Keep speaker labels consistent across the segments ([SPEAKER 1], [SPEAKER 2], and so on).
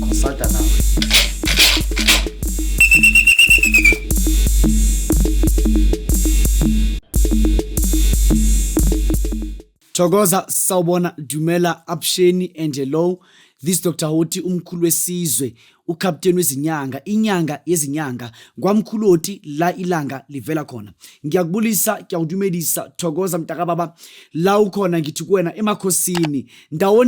[SPEAKER 1] consulta nawe. Thokoza, sawubona, dumela, absheni and hello. This Dr. Hoti, umkhulu wesizwe, ukapteni wezinyanga, inyanga yezinyanga, kwamkhulu Hoti la ilanga livela khona. Ngiyakubulisa, ngiyawudumedisa, thokoza mtakababa, la ukhona ngithi kuwena emakhosini, ndawo,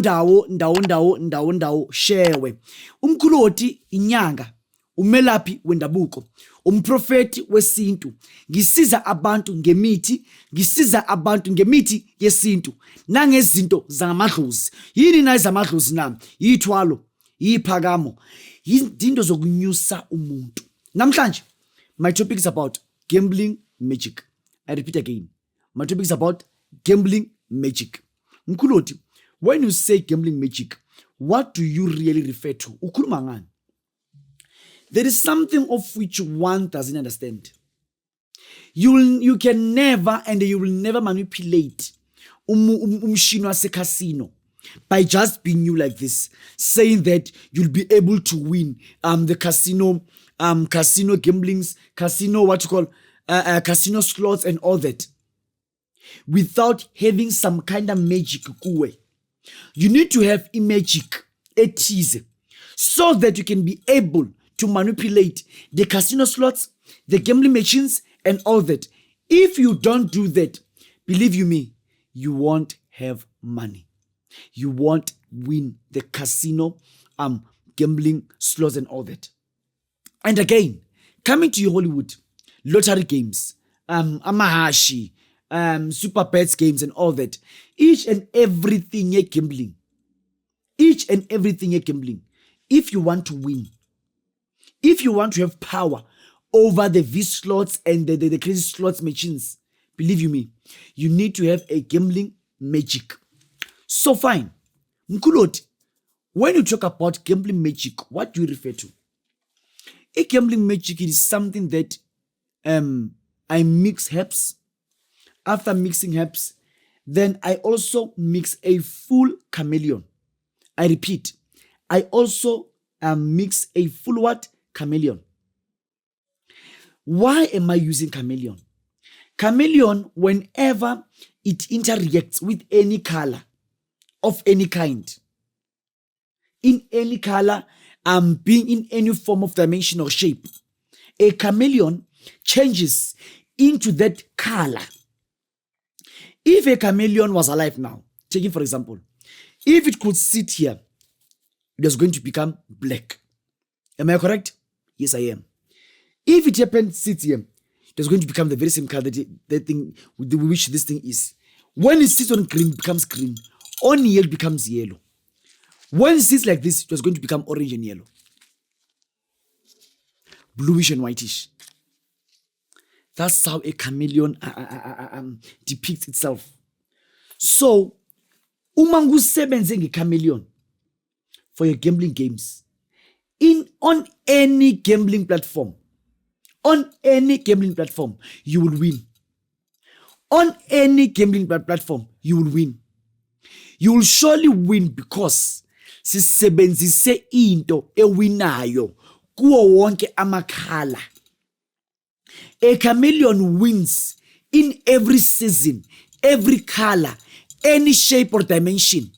[SPEAKER 1] shewe. Umkhulu Hoti, inyanga, umelaphi wendabuko, umprofeti wesintu, ngisiza abantu ngemithi yesintu, nangezinto zangamadlozi. Yini na izamadlozi nami? Yithwalo, yiphakamo, izinto zokunyusa umuntu. Namhlanje, my topic is about gambling magic. I repeat again. My topic is about gambling magic. Mkhulu Hoti, when you say gambling magic, what do you really refer to? Ukhuluma ngani? There is something of which one doesn't understand. You can never and you will never manipulate umshini wase casino by just being you like this, saying that you'll be able to win the casino gamblings, casino slots and all that without having some kind of magic kuwe. You need to have a magic, ethize, so that you can be able to manipulate the casino slots, the gambling machines, and all that. If you don't do that, believe you me, you won't have money. You won't win the casino, gambling slots, and all that. And again, coming to your Hollywood, lottery games, amahashi, super bets games, and all that. Each and everything you're gambling. If you want to win, if you want to have power over the V slots and the crazy slots machines, believe you me, you need to have a gambling magic. So fine. Mkhulu Hoti, when you talk about gambling magic, what do you refer to? A gambling magic is something that I mix herbs. After mixing herbs, then I also mix a full chameleon. I repeat, I also mix a full what? Chameleon. Why am I using chameleon? Chameleon, whenever it interacts with any color of any kind, in any color, being in any form of dimension or shape, a chameleon changes into that color. If a chameleon was alive now, taking for example, if it could sit here, it was going to become black. Am I correct? Yes, I am. If it happened to sit here, it is going to become the very same color that thing with which this thing is. When it sits on green, it becomes green. On yellow, it becomes yellow. When it sits like this, it was going to become orange and yellow. Bluish and whitish. That's how a chameleon depicts itself. So, umangu sebenze nge-chameleon for your gambling games. On any gambling platform, you will win. On any gambling platform, you will win. You will surely win because sisebenzise into ewinayo kuwo wonke amakhala. A chameleon wins in every season, every color, any shape or dimension.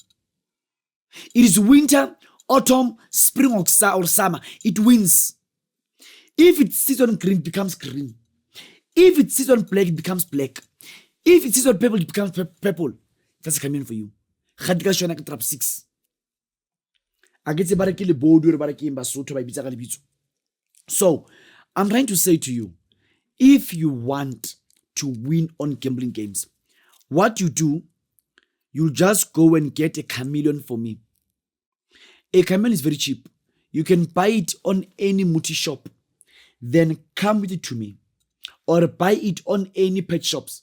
[SPEAKER 1] It is winter, autumn, spring or summer. It wins. If it sits on green, it becomes green. If it sits on black, it becomes black. If it sits on purple, it becomes purple. That's a chameleon for you. Khadika shona ka trap 6. Agetse barekile bodu re barekile Basotho ba ibitsa ka lebitso. So, I'm trying to say to you, if you want to win on gambling games, what you do, you just go and get a chameleon for me. A chameleon is very cheap. You can buy it on any multi shop. Then come with it to me. Or buy it on any pet shops.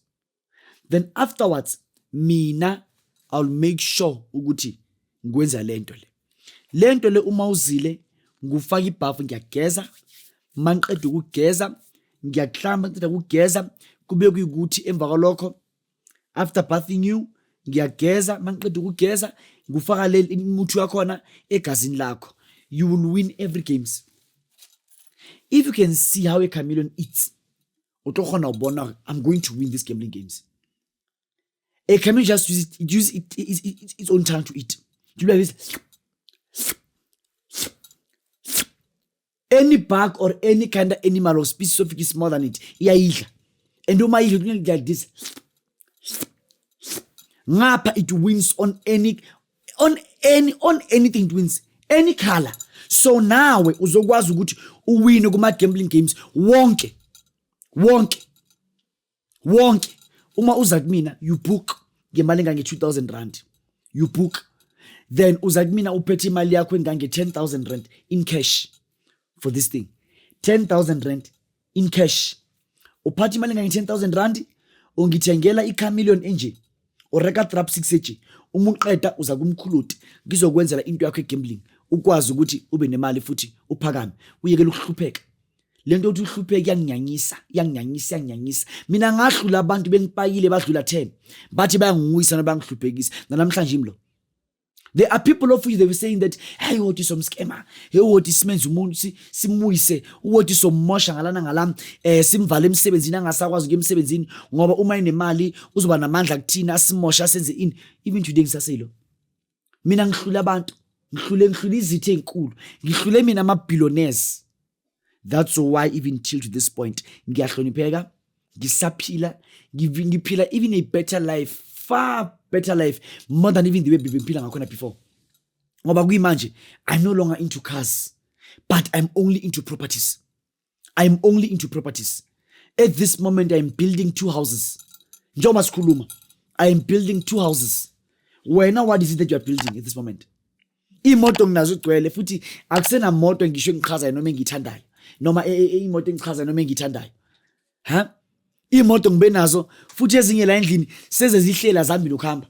[SPEAKER 1] Then afterwards, mina, I'll make sure ukuthi ngwenza lento le. Lento le uma uzile, ngufaka ibhafu ngiyageza, manqeda ukugeza, ngiyaklamba ngiceda ukugeza, kube kuyikuthi emva kwalokho after bathing you, ngiyageza, manqeda ukugeza, ngufaka le imuthi yakhona egazini lakho. you will win every games. If you can see how a chameleon eats, I'm going to win these gambling games. A chameleon just uses its own tongue to eat. Do you like this? Any bug or any kind of animal or species of fish smaller than it, and do my like this. Ngapha it wins on anything it wins, any color. So now uzokwazi ukuthi uwine kuma gambling games wonke. Uma uza kumina you book ngemali engange 2000 rand. You book. Then uza kumina uphethe imali yakho engange 10,000 rand in cash for this thing. 10,000 rand in cash. Uphathe imali engange 10,000 rand ungithengela i-chameleon enje. Oreka trap 6 eje. Uma uqeda uza kumkhuluti ngizokwenzela into yakho egambling ukwazi ukuthi ube nemali futhi uphakame uyekela ukuhlupheka. Lento uthi uhlupheke yangnyanyisa. Mina ngahlula abantu bengipayile badlula 10 bathi bayanguyisa nabangihluphekisa namhlanje imlo. There are people of which they were saying that hey what is some scammer, hey what is simenza umuntu simuyise, what is somosha ngalana ngalam simvale emsebenzini angasakwazi ngemsebenzini ngoba uma inemali uzoba namandla kuthina asimosha senze ini. Even today ngisaselo mina ngihlula abantu, ngihlula izithe ezinkulu, ngihlule mina ama-billionaires. That's why even till to this point ngiyahlonipheka, ngisaphila, ngiphila even a better life, far better life, more than even the way bebengiphila ngakhona before. Ngoba kuyimanje I'm no longer into cars, but I'm only into properties. At this moment I'm building 2 houses. Njengoba sikhuluma, I am building 2 houses. Wena, what is it that you are building at this moment? Imoto nginazo igcwele futhi akusena moto ngisho engichazayo noma engithandayo noma imoto engichazayo noma engithandayo. Imoto ngibe nazo futhi ezinye la endlini sezezihlela zami lokuhamba.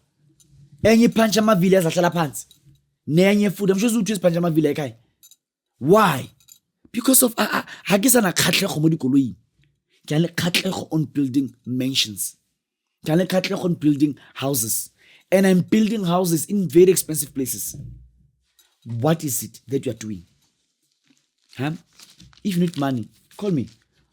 [SPEAKER 1] Enye iphunch amavili azahlala phansi. Nenye futhi amsho ukuthi isiphunch amavili ekhaya. Why? Because of hakisana khatlego mo dikoloing. Ke le khatlego on building mansions. Ke le khatlego on building houses. And I'm building houses in very expensive places. What is it that you are doing? If you need money, call me.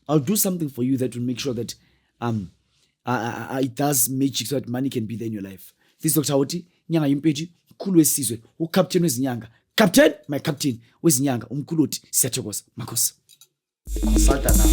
[SPEAKER 1] I'll do something for you that will make sure that it does magic so that money can be there in your life. This is Dr. Hoti, Nyanga Yimpeji, Mkhulu wesizwe, uCaptain wezinyanga. Captain, my captain, wezinyanga, umkhuluti, siyathokoza, makhosi. Consulta now.